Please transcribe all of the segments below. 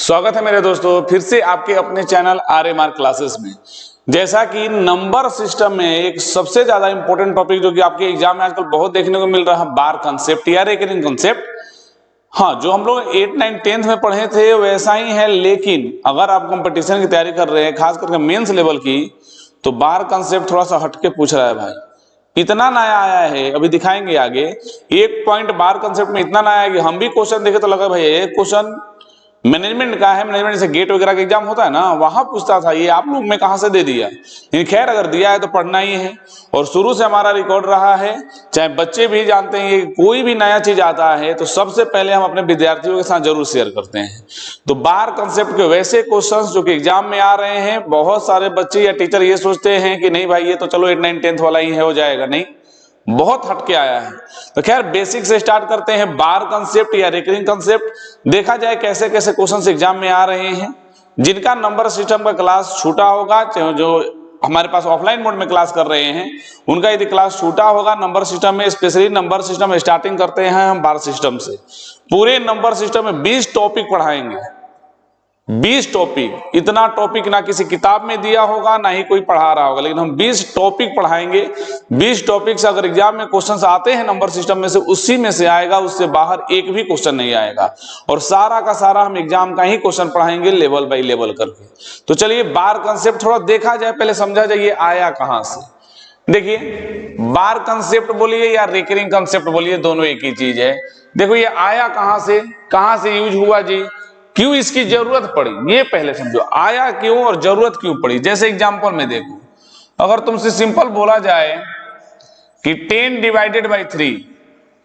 स्वागत है मेरे दोस्तों फिर से आपके अपने चैनल RMR क्लासेस में। जैसा कि नंबर सिस्टम में एक सबसे ज्यादा इंपॉर्टेंट टॉपिक जो कि आपके एग्जाम में आजकल बहुत देखने को मिल रहा है, बार कंसेप्ट या रेकरिंग कंसेप्ट। हाँ, जो हम लोग 8, 9, 10th में पढ़े थे वैसा ही है, लेकिन अगर आप कंपटीशन की तैयारी कर रहे हैं खास करके मेंस लेवल की, तो बार कंसेप्ट थोड़ा सा हटके पूछ रहा है भाई। इतना नया आया है, अभी दिखाएंगे आगे। एक पॉइंट बार कंसेप्ट में इतना नया है कि हम भी क्वेश्चन देखे तो लगा भाई एक क्वेश्चन मैनेजमेंट का है, मैनेजमेंट से गेट वगैरह का एग्जाम होता है ना, वहां पूछता था, ये आप लोग में कहां से दे दिया। लेकिन खैर अगर दिया है तो पढ़ना ही है, और शुरू से हमारा रिकॉर्ड रहा है। चाहे बच्चे भी जानते हैं कि कोई भी नया चीज आता है तो सबसे पहले हम अपने विद्यार्थियों के साथ जरूर शेयर करते हैं। तो बार कंसेप्ट के वैसे क्वेश्चंस जो कि एग्जाम में आ रहे हैं, बहुत सारे बच्चे या टीचर ये सोचते हैं कि नहीं भाई ये तो चलो 8, 9, 10th वाला ही है, हो जाएगा, नहीं, बहुत हटके आया है। तो खैर बेसिक से स्टार्ट करते हैं। बार कंसेप्ट या रिकरिंग कंसेप्ट देखा जाए कैसे कैसे क्वेश्चन एग्जाम में आ रहे हैं। जिनका नंबर सिस्टम का क्लास छूटा होगा, जो हमारे पास ऑफलाइन मोड में क्लास कर रहे हैं, उनका यदि क्लास छूटा होगा नंबर सिस्टम में, स्पेशली नंबर सिस्टम में स्टार्टिंग करते हैं हम बार सिस्टम से। पूरे नंबर सिस्टम में 20 टॉपिक पढ़ाएंगे, 20 टॉपिक। इतना टॉपिक ना किसी किताब में दिया होगा ना ही कोई पढ़ा रहा होगा, लेकिन हम 20 टॉपिक पढ़ाएंगे। 20 टॉपिक से अगर एग्जाम में क्वेश्चंस आते हैं नंबर सिस्टम में से, उसी में से आएगा, उससे बाहर एक भी क्वेश्चन नहीं आएगा। और सारा का सारा हम एग्जाम का ही क्वेश्चन पढ़ाएंगे लेवल बाई लेवल करके। तो चलिए बार कंसेप्ट थोड़ा देखा जाए, पहले समझा जाए ये आया कहां से। देखिए, बार कंसेप्ट बोलिए या रिकरिंग कंसेप्ट बोलिए, दोनों एक ही चीज है। देखो ये आया कहां से यूज हुआ जी, क्यों इसकी जरूरत पड़ी, ये पहले समझो। आया क्यों और जरूरत क्यों पड़ी। जैसे एग्जांपल में देखो, अगर तुमसे सिंपल बोला जाए कि 10 डिवाइडेड बाई 3,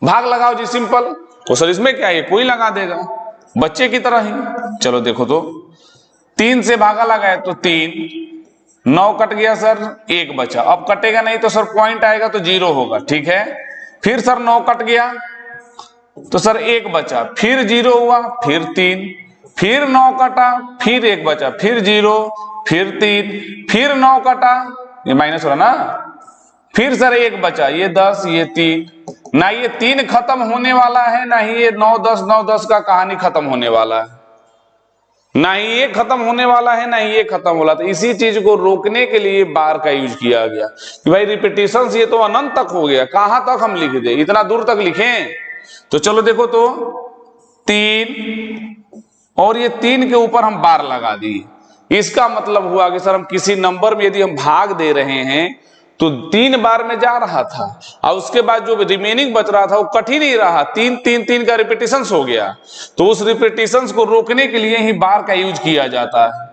भाग लगाओ जी सिंपल, तो सर इसमें क्या है, कोई लगा देगा बच्चे की तरह ही। चलो देखो तो 3 से भागा लगाए तो 3, 9 कट गया सर, 1 बचा। अब कटेगा नहीं तो सर पॉइंट आएगा तो 0 होगा, ठीक है। फिर सर 9 कट गया तो सर 1 बचा, फिर 0 हुआ, फिर 3, फिर 9 कटा, फिर 1 बचा, फिर 0, फिर 3, फिर 9 कटा, ये माइनस हो रहा ना, फिर सर 1 बचा, ये 10, ये 3। ना ये 3 खत्म होने वाला है, ना ही ये 9, 10, 9, 10 का कहानी खत्म होने वाला है, ना ही ये खत्म होने वाला है, ना ही ये खत्म हो रहा। तो इसी चीज को रोकने के लिए बार का यूज किया गया कि भाई रिपीटिशन ये तो अनंत तक हो गया, कहां तक हम लिख दे, इतना दूर तक लिखें। तो चलो देखो तो 3 और ये 3 के ऊपर हम बार लगा दिए। इसका मतलब हुआ कि सर हम किसी नंबर में यदि हम भाग दे रहे हैं तो 3 बार में जा रहा था, और उसके बाद जो रिमेनिंग बच रहा था वो कट ही नहीं रहा, 3, 3, 3 का रिपीटिशन हो गया। तो उस रिपीटिशन को रोकने के लिए ही बार का यूज किया जाता है।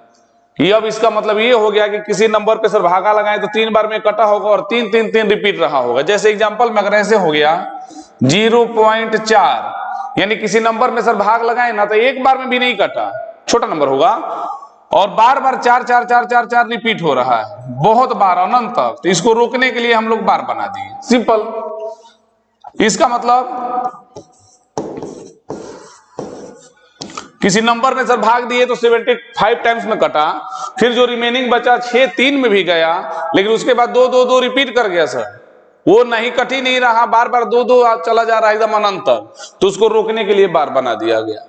कि अब इसका मतलब ये हो गया कि किसी नंबर पे सर भागा लगाए तो 3 बार में कटा होगा और 3, 3, 3 रिपीट रहा होगा। जैसे एग्जांपल में अगर ऐसे हो गया 0.4, यानी किसी नंबर में सर भाग लगाए ना तो 1 बार में भी नहीं कटा, छोटा नंबर होगा, और बार बार 4, 4, 4, 4, 4 रिपीट हो रहा है, बहुत बार अनंत तक। तो इसको रोकने के लिए हम लोग बार बना दिए, सिंपल। इसका मतलब किसी नंबर में सर भाग दिए तो 75 टाइम्स में कटा, फिर जो रिमेनिंग बचा 6, 3 में भी गया, लेकिन उसके बाद 2, 2, 2 रिपीट कर गया सर, वो नहीं कट ही नहीं रहा, बार बार 2, 2 चला जा रहा है एकदम अनंत तक। तो उसको रोकने के लिए बार बना दिया गया।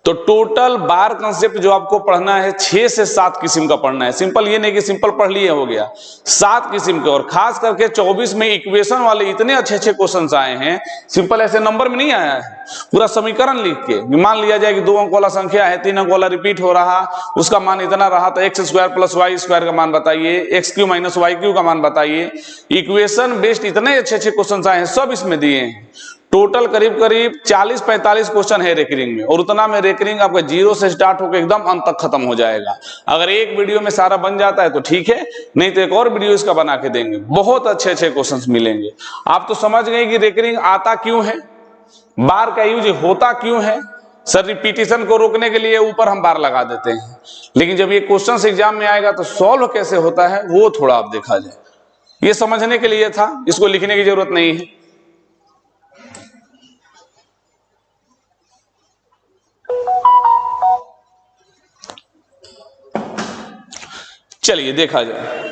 तो टोटल बार कंसेप्ट जो आपको पढ़ना है 6 से 7 किस्म का पढ़ना है। सिंपल ये नहीं कि सिंपल पढ़ लिए हो गया, 7 किस्म के। और खास करके 24 में इक्वेशन वाले इतने अच्छे अच्छे क्वेश्चन आए हैं, सिंपल ऐसे नंबर में नहीं आया है, पूरा समीकरण लिख के। मान लिया जाए कि 2 अंक वाला संख्या है, 3 अंक वाला रिपीट हो रहा, उसका मान इतना रहा, तो x² + y² का मान बताइए, x³ - y³ का मान बताइए। इक्वेशन बेस्ड इतने अच्छे अच्छे क्वेश्चन आए हैं, सब इसमें दिए हैं। टोटल करीब करीब 40-45 क्वेश्चन है रेकरिंग में, और उतना में रेकरिंग आपका 0 से स्टार्ट होकर एकदम अंत तक खत्म हो जाएगा। अगर एक वीडियो में सारा बन जाता है तो ठीक है, नहीं तो एक और वीडियो इसका बना के देंगे, बहुत अच्छे अच्छे क्वेश्चंस मिलेंगे। आप तो समझ गए कि रेकरिंग आता क्यों है, बार का यूज होता क्यों है। सर रिपीटिशन को रोकने के लिए ऊपर हम बार लगा देते हैं, लेकिन जब ये क्वेश्चन एग्जाम में आएगा तो सॉल्व कैसे होता है वो थोड़ा आप देखा जाए। ये समझने के लिए था, इसको लिखने की जरूरत नहीं है। चलिए देखा जाए,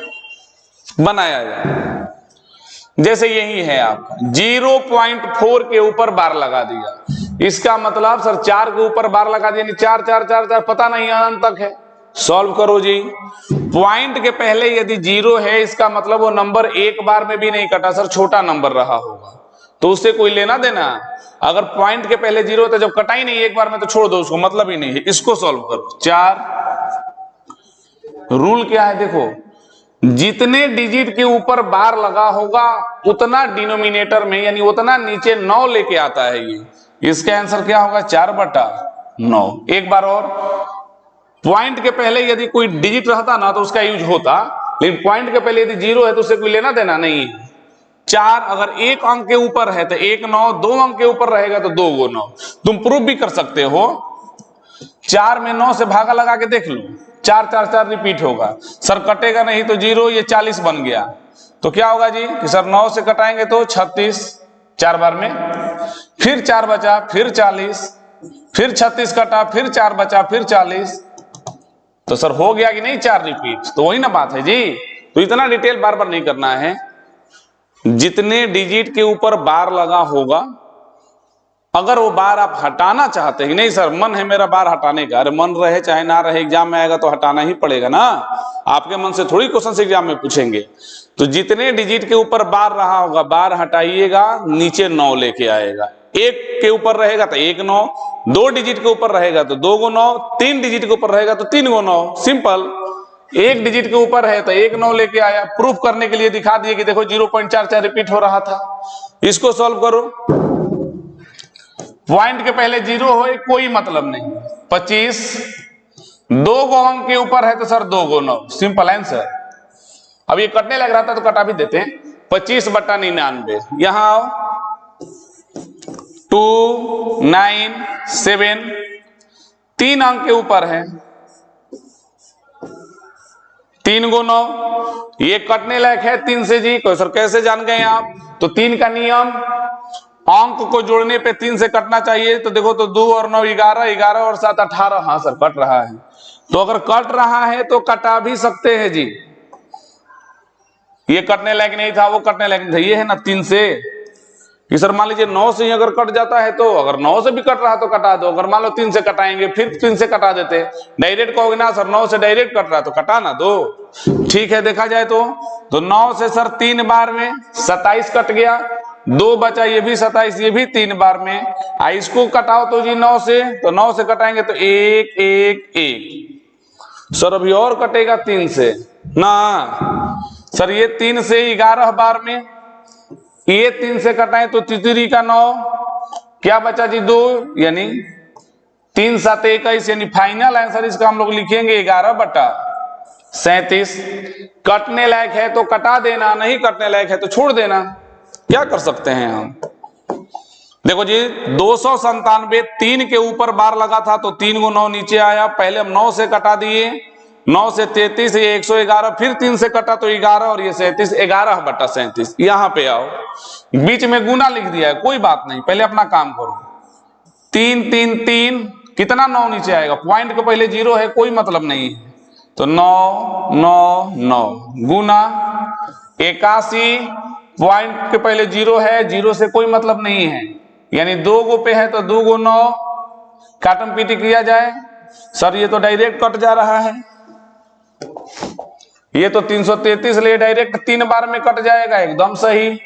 बनाया जाए। जैसे यही है आपका 0.4 के ऊपर बार लगा दिया, इसका मतलब सर 4 के ऊपर बार लगा दिया, 4 4 4 4, पता नहीं अनंत तक है। सॉल्व करो जी। पॉइंट के पहले यदि 0 है, इसका मतलब वो नंबर एक बार में भी नहीं कटा सर, छोटा नंबर रहा होगा, तो उससे कोई लेना देना। अगर पॉइंट के पहले 0 होता, जब कटा ही नहीं एक बार में, तो छोड़ दो उसको, मतलब ही नहीं है। इसको सॉल्व करो। 4 रूल क्या है देखो, जितने डिजिट के ऊपर बार लगा होगा उतना डिनोमिनेटर में, यानी उतना नीचे 9 लेके आता है ये। इसका आंसर क्या होगा? 4/9। एक बार और, पॉइंट के पहले यदि कोई डिजिट रहता ना तो उसका यूज होता, लेकिन पॉइंट के पहले यदि 0 है तो उससे कोई लेना देना नहीं है। 4 अगर एक अंक के ऊपर है तो 1 9, 2 अंक के ऊपर रहेगा तो 2 गो 9। तुम प्रूफ भी कर सकते हो, 4 में 9 से भागा लगा के देख लो, 4 4 4 रिपीट होगा सर, कटेगा नहीं तो 0, ये 40 बन गया। तो क्या होगा जी कि सर 9 से कटाएंगे तो 36, 4 बार में, फिर 4 बचा, फिर 40, फिर 36 कटा, फिर 4 बचा, फिर 40, तो सर हो गया कि नहीं 4 रिपीट। तो वही ना बात है जी। तो इतना डिटेल बार बार नहीं करना है। जितने डिजिट के ऊपर बार लगा होगा, अगर वो बार आप हटाना चाहते हैं, नहीं सर मन है मेरा बार हटाने का, अरे मन रहे चाहे ना रहे, एग्जाम में आएगा तो हटाना ही पड़ेगा ना, आपके मन से थोड़ी क्वेश्चन एग्जाम में पूछेंगे। तो जितने डिजिट के ऊपर बार रहा होगा, बार हटाइएगा, नीचे 9 लेके आएगा। 1 के ऊपर रहेगा तो 1 9, 2 डिजिट के ऊपर रहेगा तो 2 गो 9, 3 डिजिट के ऊपर रहेगा तो 3 गो 9, सिंपल। 1 डिजिट के ऊपर है तो 1 9 लेके आया, प्रूफ करने के लिए दिखा दिए कि देखो 0.44 रिपीट हो रहा था। इसको सॉल्व करो। पॉइंट के पहले 0 हो कोई मतलब नहीं, 25, 2 गो अंक के ऊपर है तो सर 2 गो 9, सिंपल आंसर। अब ये कटने लग रहा था तो कटा भी देते हैं, 25/99। यहां आओ, 2 9 7, 3 अंक के ऊपर है, 3 गो 9, ये कटने लायक है 3 से जी। सर कैसे जान गए आप? तो 3 का नियम, अंक को जोड़ने पे 3 से कटना चाहिए। तो देखो, तो 2 और 9 11, 11 और 7 18। हाँ सर कट रहा है, तो अगर कट रहा है तो कटा भी सकते हैं जी। ये कटने लायक नहीं था, वो कटने लायक नहीं था, ये है ना 3 से कि सर मान लीजिए 9 से ही अगर कट जाता है, तो अगर 9 से भी कट रहा तो कटा दो। अगर मान लो 3 से कटाएंगे, फिर 3 से कटा देते, डायरेक्ट कहोगे ना सर 9 से डायरेक्ट कट रहा तो कटा ना दो। ठीक है, देखा जाए तो 9 से सर 3 बार में 27 कट गया, 2 बचा, ये भी 27, ये भी 3 बार में। इसको कटाओ तो जी 9 से, तो 9 से कटाएंगे तो 1 1 1। सर अभी और कटेगा 3 से ना सर, ये 3 से 11 बार में, ये 3 से कटाएं तो तितरी का 9, क्या बचा जी 2, यानी 3 7 21, यानी फाइनल आंसर इसका हम लोग लिखेंगे 11/37। कटने लायक है तो कटा देना, नहीं कटने लायक है तो छोड़ देना, क्या कर सकते हैं हम। देखो जी 297, 3 के ऊपर बार लगा था तो 3 गो 9 नीचे आया, पहले हम 9 से कटा दिए, 9 से 33, ये 111, फिर 3 से कटा तो 11 और ये 37, 11/37। यहां पे आओ, बीच में गुना लिख दिया है, कोई बात नहीं, पहले अपना काम करो। 3 3 3, कितना 9 नीचे आएगा, पॉइंट के पहले 0 है, कोई मतलब नहीं है, तो 9 9 9 गुना 81, पॉइंट के पहले 0 है, 0 से कोई मतलब नहीं है, यानी 2 गो पे है तो 2 गो 9, काटम पीटी किया जाए सर, ये तो डायरेक्ट कट जा रहा है, ये तो 333 ले डायरेक्ट 3 बार में कट जाएगा, एकदम सही।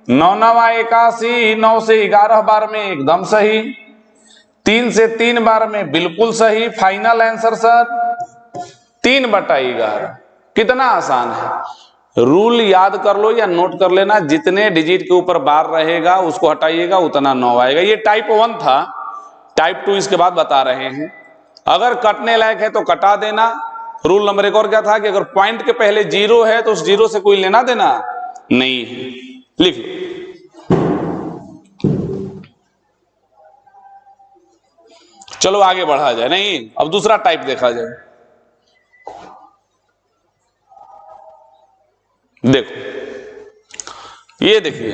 9 9 81, 9 से 11 बार में, एकदम सही। 3 से 3 बार में, बिल्कुल सही। Final answer sir 3/11। कितना आसान है, रूल याद कर लो या नोट कर लेना, जितने डिजिट के ऊपर बार रहेगा उसको हटाइएगा उतना 9 आएगा। ये टाइप 1 था, टाइप 2 इसके बाद बता रहे हैं। अगर कटने लायक है तो कटा देना। रूल नंबर 1 और क्या था कि अगर पॉइंट के पहले 0 है तो उस 0 से कोई लेना देना नहीं है। लिख लो, चलो आगे बढ़ा जाए। नहीं, अब दूसरा टाइप देखा जाए। देखो, ये देखिए,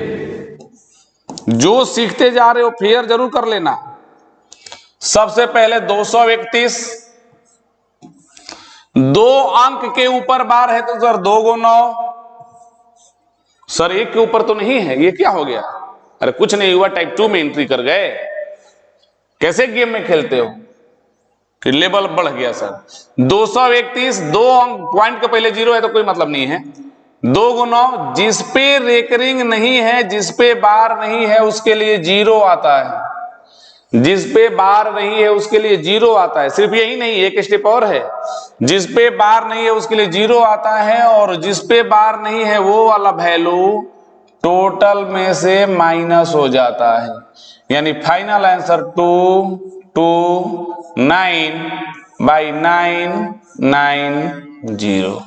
जो सीखते जा रहे हो फेयर जरूर कर लेना। सबसे पहले 231, 2 अंक के ऊपर बार है तो सर 2 गो 9, सर 1 के ऊपर तो नहीं है, ये क्या हो गया? अरे कुछ नहीं हुआ, टाइप 2 में एंट्री कर गए। कैसे गेम में खेलते हो कि लेवल बढ़ गया सर। 231, दो अंक पॉइंट के पहले जीरो है तो कोई मतलब नहीं है। 2 गुना जिसपे रेकरिंग नहीं है, जिसपे बार नहीं है उसके लिए जीरो आता है। जिसपे बार नहीं है उसके लिए जीरो आता है। सिर्फ यही नहीं, एक स्टेप और है। जिसपे बार नहीं है उसके लिए जीरो आता है, और जिसपे बार नहीं है वो वाला वैल्यू टोटल में से माइनस हो जाता है। यानी फाइनल आंसर 229/990।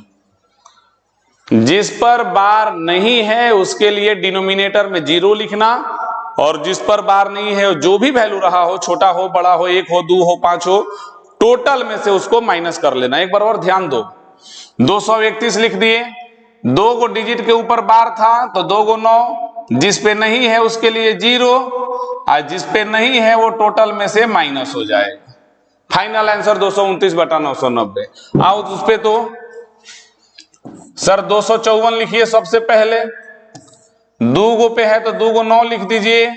जिस पर बार नहीं है उसके लिए डिनोमिनेटर में जीरो लिखना, और जिस पर बार नहीं है जो भी वैल्यू रहा हो, छोटा हो, बड़ा हो, 1 हो, 2 हो, 5 हो, टोटल में से उसको माइनस कर लेना। एक बार और ध्यान दो, 231 लिख दिए, 2 को डिजिट के ऊपर बार था तो 2 को 9, जिस पे नहीं है उसके लिए जीरो, और जिस पे नहीं है वो टोटल में से माइनस हो जाएगा। Final answer 229/990। आओ उस पे तो सर 254 लिखिए सबसे पहले। 2 गो पे है तो 2 को 9 लिख दीजिए,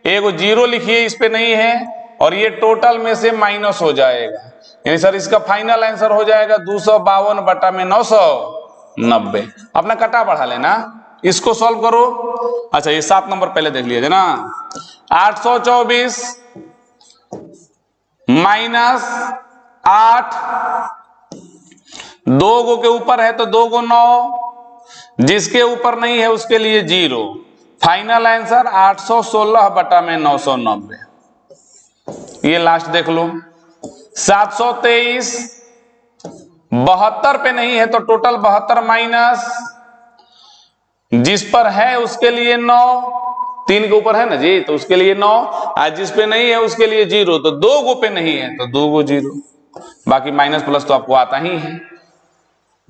1 जीरो लिखिए, इस पे नहीं है, और ये टोटल में से माइनस हो जाएगा। यानी सर इसका फाइनल आंसर हो जाएगा 252/990। अपना कटा बढ़ा लेना, इसको सॉल्व करो। अच्छा ये 7 नंबर पहले देख लीजिए ना। 824 माइनस 8, 2 गो के ऊपर है तो 2 को 9, जिसके ऊपर नहीं है उसके लिए जीरो। Final answer 816/990। ये लास्ट देख लो। 723 72 पे नहीं है तो टोटल 72 माइनस, जिस पर है उसके लिए 9, 3 के ऊपर है ना जी तो उसके लिए 9, आज जिस पे नहीं है उसके लिए जीरो, तो 2 गो पे नहीं है तो 2 गो जीरो, बाकी माइनस प्लस तो आपको आता ही है।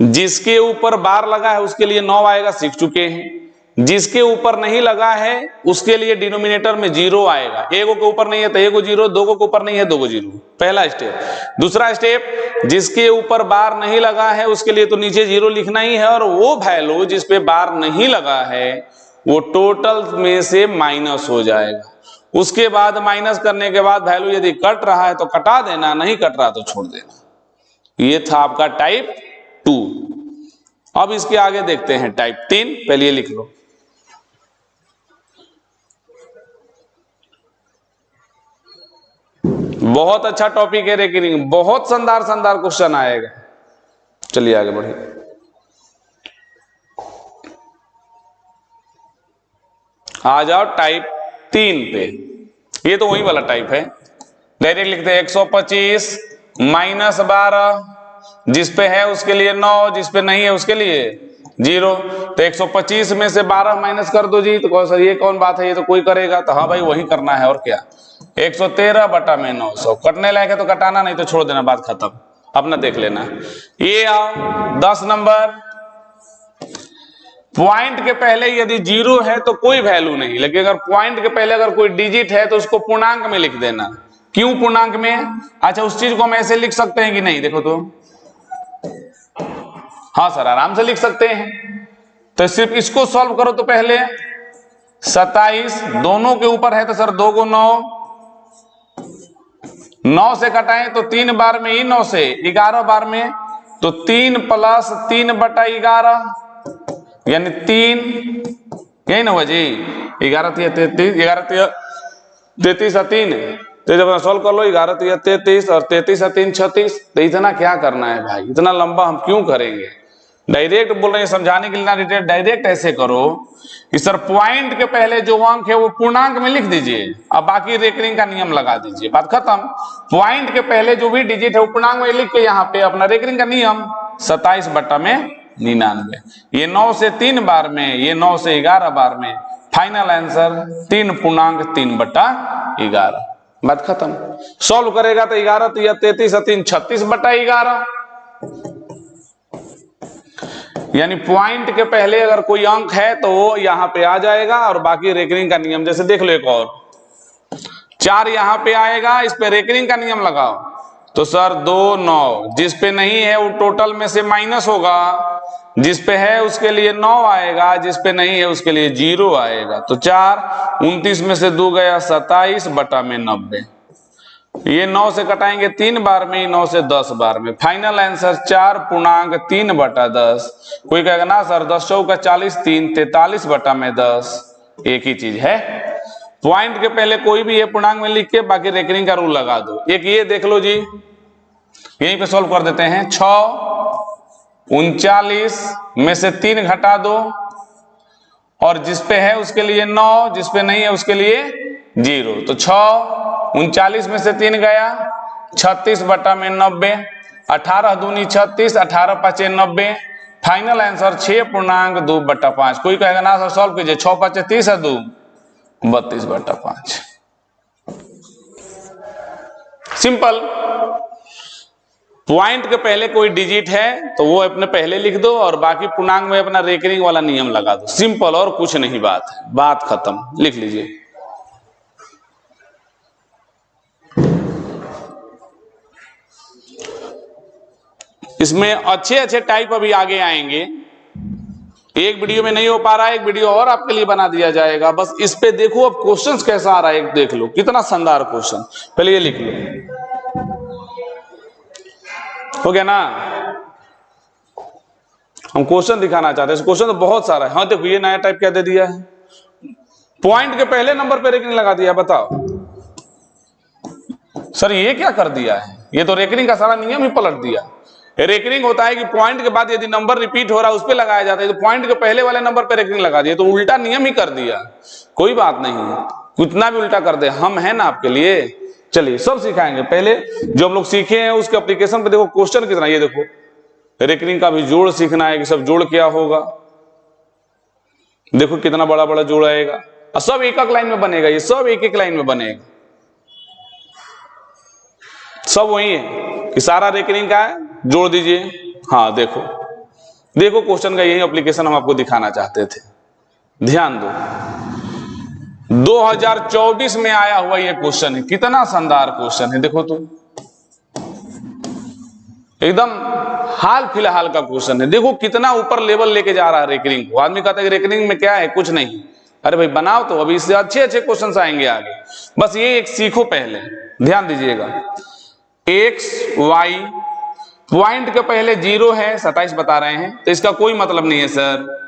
जिसके ऊपर बार लगा है उसके लिए 9 आएगा, सीख चुके हैं। जिसके ऊपर नहीं लगा है उसके लिए डिनोमिनेटर में जीरो आएगा। 1 के ऊपर नहीं है तो 1 जीरो, 2 के ऊपर नहीं है 2 जीरो, पहला स्टेप। दूसरा स्टेप, जिसके ऊपर बार नहीं लगा है उसके लिए तो नीचे जीरो लिखना ही है, और वो वैल्यू जिस पे बार नहीं लगा है वो टोटल में से माइनस हो जाएगा। उसके बाद माइनस करने के बाद वैल्यू यदि कट रहा है तो कटा देना, नहीं कट रहा तो छोड़ देना। ये था आपका टाइप 2। अब इसके आगे देखते हैं टाइप 3। पहले लिख लो। बहुत अच्छा टॉपिक है रेकरिंग, बहुत शानदार शानदार क्वेश्चन आएगा। चलिए आगे बढ़िए। आ जाओ टाइप 3 पे। ये तो वही वाला टाइप है। डायरेक्ट लिखते हैं 125 माइनस 12, जिस पे है उसके लिए 9, जिस पे नहीं है उसके लिए जीरो। तो 125 में से 12 माइनस कर दो जी। तो कौन सर ये कौन बात है, ये तो कोई करेगा। तो हाँ भाई वही करना है और क्या। 113/900 कटने लायक है तो कटाना, नहीं तो छोड़ देना, बात खत्म। अपना देख लेना। ये आओ 10 नंबर। पॉइंट के पहले यदि जीरो है तो कोई वैल्यू नहीं, लेकिन अगर पॉइंट के पहले अगर कोई डिजिट है तो उसको पूर्णांक में लिख देना। क्यों पूर्णांक में? अच्छा उस चीज को हम ऐसे लिख सकते हैं कि नहीं, देखो तो। हाँ सर आराम से लिख सकते हैं। तो सिर्फ इसको सॉल्व करो तो पहले 27 दोनों के ऊपर है तो सर 2 को 9 से कटाएं तो 3 बार में ही 9 से 11 बार में, तो 3 + 3/11 यानी 3, यही ना हुआ जी। 11 × 33, 11 × 33 और 3, तो जब सॉल्व कर लो 11 × 33 और 33 और 3 36। तो इतना क्या करना है भाई, इतना लंबा हम क्यों करेंगे। डायरेक्ट बोल रहे हैं समझाने के लिए ना, डायरेक्ट ऐसे करो कि सर पॉइंट के पहले जो अंक है वो पूर्णांक में लिख दीजिए, अब बाकी रेकरिंग का नियम लगा दीजिए, बात खत्म। पॉइंट के पहले जो भी डिजिट है वो पूर्णांक में लिख के यहाँ पे अपना रेकरिंग का नियम 27/99। ये 9 से 3 बार में, ये 9 से 11 बार में। Final answer 3.3/11। बात खत्म। सॉल्व करेगा तो 11 × 33 और 3 36/11। यानी पॉइंट के पहले अगर कोई अंक है तो वो यहां पे आ जाएगा, और बाकी रेकरिंग का नियम जैसे देख लो। एक और 4 यहां पे आएगा, इस पे रेकरिंग का नियम लगाओ तो सर 2 9, जिस पे नहीं है वो टोटल में से माइनस होगा, जिस पे है उसके लिए 9 आएगा, जिस पे नहीं है उसके लिए 0 आएगा। तो 4 29 में से 2 गया 27/90। ये 9 से कटाएंगे 3 बार में, 9 से 10 बार में। Final answer 4.3/10। कोई कहेगा ना सर 10 चौका 40, 3 43/10 एक ही चीज है। पॉइंट के पहले कोई भी ये पूर्णांक में लिख के बाकी रेकरिंग का रूल लगा दो। एक ये देख लो जी, यहीं पे सॉल्व कर देते हैं। 6 39 में से 3 घटा दो, और जिसपे है उसके लिए 9, जिसपे नहीं है उसके लिए 0। तो 6 39 में से 3 गया 36/90। 18 दूनी 36, 18 5 90। Final answer 6.2/5। कोई कहेगा ना सर सॉल्व कीजिए, 6 5 30 है 2 32/5। सिंपल। पॉइंट के पहले कोई डिजिट है तो वो अपने पहले लिख दो, और बाकी पूर्णांक में अपना रेकरिंग वाला नियम लगा दो। सिंपल, और कुछ नहीं बात है, बात खत्म। लिख लीजिए। इसमें अच्छे अच्छे टाइप अभी आगे आएंगे। एक वीडियो में नहीं हो पा रहा है, एक वीडियो और आपके लिए बना दिया जाएगा। बस इस पे देखो अब क्वेश्चंस कैसा आ रहा है, एक देख लो कितना शानदार क्वेश्चन। पहले ये लिख लो, हो गया ना। हम क्वेश्चन दिखाना चाहते हैं, क्वेश्चन तो बहुत सारा है। हाँ देखो ये नया टाइप क्या दे दिया है, पॉइंट के पहले नंबर पे रेकरिंग लगा दिया। बताओ सर ये क्या कर दिया है, ये तो रेकरिंग का सारा नियम ही पलट दिया। रेकरिंग होता है कि पॉइंट के बाद यदि नंबर रिपीट हो रहा है उस पे लगाया जाता है, तो पॉइंट के पहले वाले नंबर पे रेकरिंग लगा दिया, तो उल्टा नियम ही कर दिया। कोई बात नहीं, कितना भी उल्टा कर दे हम हैं ना आपके लिए। चलिए सब सिखाएंगे। पहले जो हम लोग सीखे हैं उसके एप्लीकेशन पे देखो क्वेश्चन कितना। ये देखो रेकरिंग का भी जोड़ सीखना है कि सब जोड़ क्या होगा। देखो कितना बड़ा बड़ा जोड़ आएगा, और सब एक एक लाइन में बनेगा। ये सब एक एक लाइन में बनेगा, सब वही है कि सारा रेकरिंग का है, जोड़ दीजिए। हाँ देखो देखो क्वेश्चन का यही एप्लीकेशन हम आपको दिखाना चाहते थे। ध्यान दो, 2024 में आया हुआ ये क्वेश्चन है। कितना शानदार क्वेश्चन है, देखो तो एकदम हाल फिलहाल का क्वेश्चन है। देखो कितना ऊपर लेवल लेके जा रहा है रेकरिंग को। आदमी कहता है कि रेकरिंग में क्या है, कुछ नहीं। अरे भाई बनाओ तो, अभी इससे अच्छे अच्छे क्वेश्चन आएंगे आगे। बस ये एक सीखो पहले, ध्यान दीजिएगा। एक्स वाई, पॉइंट के पहले 0 है, 27 बता रहे हैं, तो इसका कोई मतलब नहीं है सर।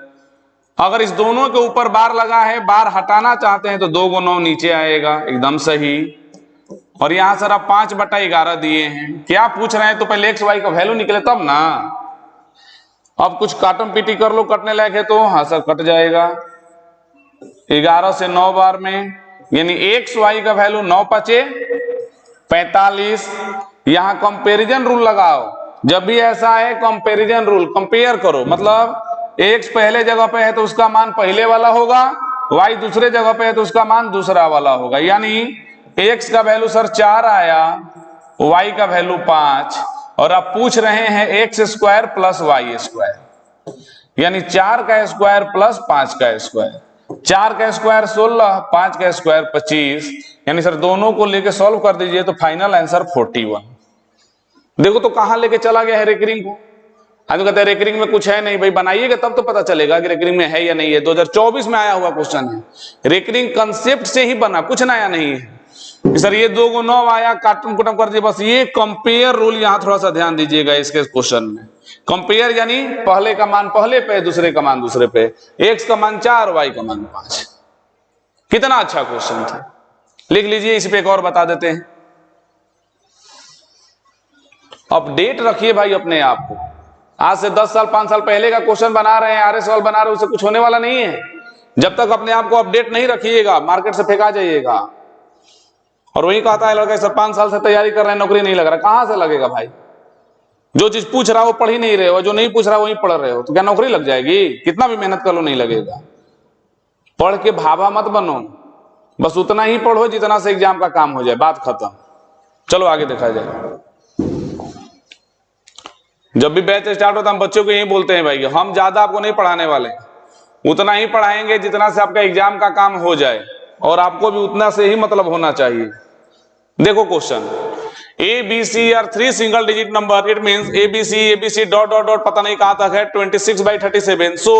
अगर इस दोनों के ऊपर बार लगा है, बार हटाना चाहते हैं तो 2 × 9 नीचे आएगा, एकदम सही। और यहां सर आप 5/11 दिए हैं। क्या पूछ रहे हैं, तो पहले एक्स वाई का वैल्यू निकले तब ना। अब कुछ काटम पीटी कर लो, कटने लायक है तो। हाँ सर कट जाएगा 11 से 9 बार में, यानी एक्स वाई का वैल्यू 9 5 45। यहां कंपैरिजन रूल लगाओ। जब भी ऐसा है कंपैरिजन रूल, कंपेयर करो। मतलब एक्स पहले जगह पे है तो उसका मान पहले वाला होगा, वाई दूसरे जगह पे है तो उसका मान दूसरा वाला होगा। यानी एक्स का वैल्यू सर 4 आया, वाई का वैल्यू 5, और आप पूछ रहे हैं x² + y², यानी 4 का स्क्वायर प्लस 5 का स्क्वायर। 4 का स्क्वायर 16, 5 का स्क्वायर 25, यानी सर दोनों को लेके सॉल्व कर दीजिए तो फाइनल आंसर 41। देखो तो कहां लेके चला गया है रेकरिंग को। आदमी कहते हैं रेकरिंग में कुछ है नहीं। भाई बनाइएगा तब तो पता चलेगा कि रेकरिंग में है या नहीं है। 2024 में आया हुआ क्वेश्चन है, रेकरिंग कंसेप्ट से ही बना, कुछ नया नहीं है सर। ये 2 × 9 आया, काटम कुटम कर दिए। बस ये कंपेयर रूल यहां थोड़ा सा ध्यान दीजिएगा इसके क्वेश्चन में। कंपेयर यानी पहले का मान पहले पे, दूसरे का मान दूसरे पे। एक्स का मान 4, वाई का मान 5। कितना अच्छा क्वेश्चन था, लिख लीजिए। इस पे एक और बता देते हैं। अपडेट रखिए भाई अपने आप को। आज से 10 साल 5 साल पहले का क्वेश्चन बना रहे हैं, RS सवाल बना रहे हैं, उससे कुछ होने वाला नहीं है। जब तक अपने आप को अपडेट नहीं रखिएगा मार्केट से फेंका जाइएगा। और वही कहता है लड़का सर 5 साल से तैयारी कर रहे हैं, नौकरी नहीं लग रहा। कहां से लगेगा भाई? जो चीज पूछ रहा हो वो पढ़ ही नहीं रहे हो, जो नहीं पूछ रहा वही पढ़ रहे हो, तो क्या नौकरी लग जाएगी? कितना भी मेहनत कर लो नहीं लगेगा। पढ़ के भाभा मत बनो, बस उतना ही पढ़ो जितना से एग्जाम का काम हो जाए, बात खत्म। चलो आगे देखा जाए। जब भी बैच स्टार्ट होता है हम बच्चों को यही बोलते हैं भाई हम ज्यादा आपको नहीं पढ़ाने वाले, उतना ही पढ़ाएंगे जितना से आपका एग्जाम का काम हो जाए, और आपको भी उतना से ही मतलब होना चाहिए। देखो question, ABC are 3 single digit number, it means ABC dot dot dot पता नहीं कहां तक है 26/37। सो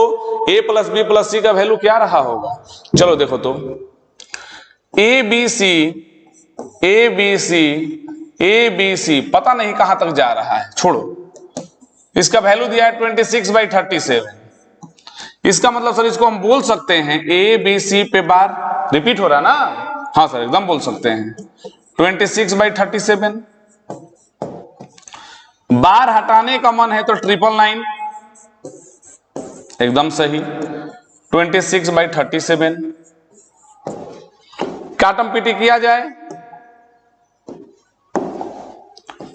A + B + C का वैल्यू क्या रहा होगा? चलो देखो तो ABC ए बी सी पता नहीं कहां तक जा रहा है, छोड़ो। इसका वैल्यू दिया है 26/37। इसका मतलब सर इसको हम बोल सकते हैं ए बी सी पे बार रिपीट हो रहा ना, हाँ सर एकदम बोल सकते हैं 26/37। बार हटाने का मन है तो 999, एकदम सही 26/37। काटम पीटी किया जाए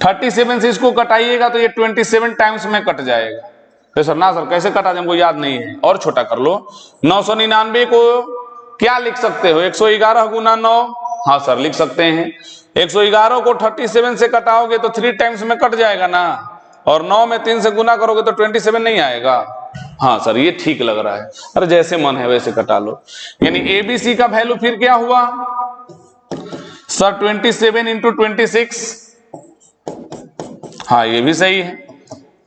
37 से इसको कटाइएगा तो ये 27 टाइम्स में कट जाएगा। तो सर ना सर कैसे कटा जाए, हमको याद नहीं है, और छोटा कर लो। 999 को क्या लिख सकते हो, 111 गुना 9, हाँ सर लिख सकते हैं। 111 को 37 से कटाओगे तो 3 टाइम्स में कट जाएगा ना, और 9 में 3 से गुना करोगे तो 27 नहीं आएगा। हाँ सर ये ठीक लग रहा है, अरे जैसे मन है वैसे कटा लो। यानी एबीसी का वैल्यू फिर क्या हुआ सर 27 इंटू 26, हाँ ये भी सही है।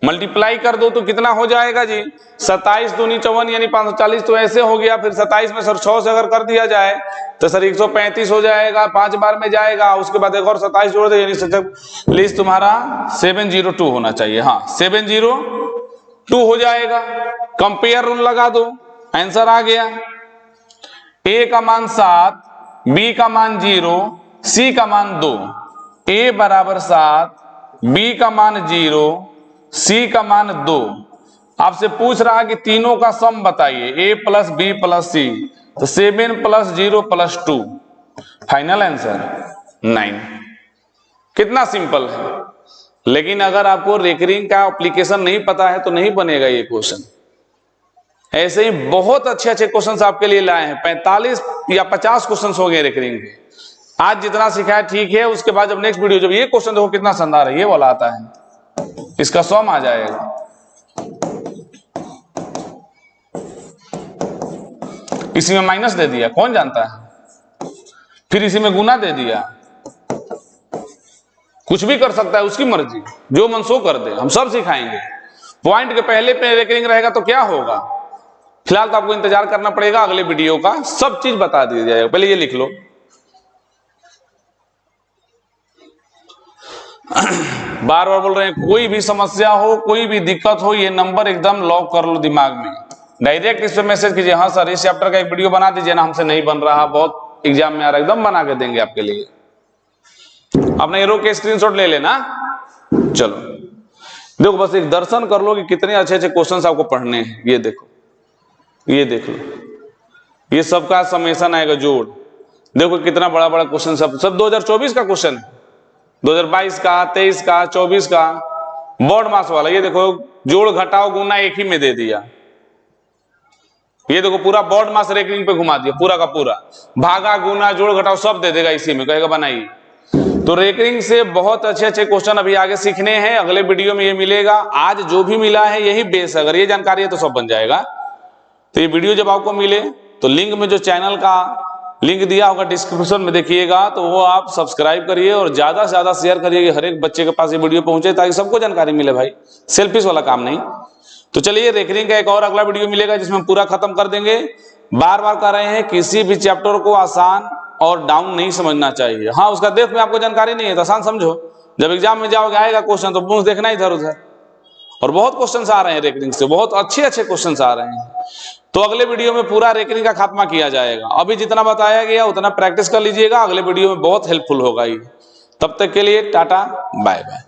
मल्टीप्लाई कर दो तो कितना हो जाएगा जी, 27 दूनी 54 यानी 540, तो ऐसे हो गया। फिर 27 में सर 100 से अगर कर दिया जाए तो सर 135 हो जाएगा, 5 बार में जाएगा। उसके बाद एक और 27 जोड़ दे, यानी लिस्ट तुम्हारा 702 होना चाहिए, हाँ 702 हो जाएगा। कंपेयर रूल लगा दो, आंसर आ गया। ए का मान 7, बी का मान 0, सी का मान 2। ए बराबर 7, बी का मान 0, सी का मान 2। आपसे पूछ रहा कि तीनों का सम बताइए, ए प्लस बी प्लस सी, तो 7 + 0 + 2, फाइनल आंसर 9। कितना सिंपल है। लेकिन अगर आपको रेकरिंग का एप्लीकेशन नहीं पता है तो नहीं बनेगा ये क्वेश्चन। ऐसे ही बहुत अच्छे अच्छे क्वेश्चन आपके लिए लाए हैं, 45 या 50 क्वेश्चन हो गए रेकरिंग के। आज जितना सिखाया ठीक है, उसके बाद जब नेक्स्ट वीडियो जब ये क्वेश्चन देखो कितना शानदार है, ये वाला आता है, इसका सम आ जाएगा। इसी में माइनस दे दिया, कौन जानता है, फिर इसी में गुना दे दिया, कुछ भी कर सकता है, उसकी मर्जी, जो मन सो कर दे, हम सब सिखाएंगे। पॉइंट के पहले पे रेकरिंग रहेगा तो क्या होगा, फिलहाल तो आपको इंतजार करना पड़ेगा अगले वीडियो का, सब चीज बता दिया जाएगा। पहले ये लिख लो बार बार बोल रहे हैं, कोई भी समस्या हो, कोई भी दिक्कत हो, ये नंबर एकदम लॉक कर लो दिमाग में, डायरेक्ट इस पे मैसेज कीजिए, हाँ सर इस चैप्टर का एक वीडियो बना दीजिए ना, हमसे नहीं बन रहा, बहुत एग्जाम में आ रहा, एकदम बना के देंगे आपके लिए। अपने एरो के स्क्रीनशॉट ले लेना। चलो देखो, बस एक दर्शन कर लो कि कितने अच्छे अच्छे क्वेश्चन आपको पढ़ने हैं। ये देखो, ये देख लो, ये सबका समेशन आएगा, जोड़। देखो कितना बड़ा बड़ा क्वेश्चन, सब 2024 का क्वेश्चन है, 2022 का, 23 का, 24 का, बोर्ड मास वाला। ये देखो जोड़ घटाओ गुना एक ही में दे दिया। ये देखो पूरा बोर्ड मास रेकरिंग पे घुमा दिया, पूरा का पूरा, भागा गुना जोड़ घटाओ सब दे देगा इसी में, कहेगा बनाइए। तो रेकरिंग से बहुत अच्छे अच्छे क्वेश्चन अभी आगे सीखने हैं, अगले वीडियो में ये मिलेगा। आज जो भी मिला है यही बेस, अगर ये जानकारी है तो सब बन जाएगा। तो ये वीडियो जब आपको मिले तो लिंक में जो चैनल का लिंक दिया होगा डिस्क्रिप्शन में देखिएगा, तो वो आप सब्सक्राइब करिए और ज्यादा से ज्यादा शेयर करिए कि हर एक बच्चे के पास ये वीडियो पहुंचे, ताकि सबको जानकारी मिले भाई, सेल्फिश वाला काम नहीं। तो चलिए रेकरिंग का एक और अगला वीडियो मिलेगा जिसमें हम पूरा खत्म कर देंगे। बार बार कह रहे हैं किसी भी चैप्टर को आसान और डाउन नहीं समझना चाहिए। हाँ उसका डेप्थ में आपको जानकारी नहीं है तो आसान समझो, जब एग्जाम में जाओगे आएगा क्वेश्चन तो पूछ देखना इधर उधर। और बहुत क्वेश्चंस आ रहे हैं रेकरिंग से, बहुत अच्छे अच्छे क्वेश्चंस आ रहे हैं। तो अगले वीडियो में पूरा रेकरिंग का खात्मा किया जाएगा। अभी जितना बताया गया उतना प्रैक्टिस कर लीजिएगा, अगले वीडियो में बहुत हेल्पफुल होगा ये। तब तक के लिए टाटा बाय बाय।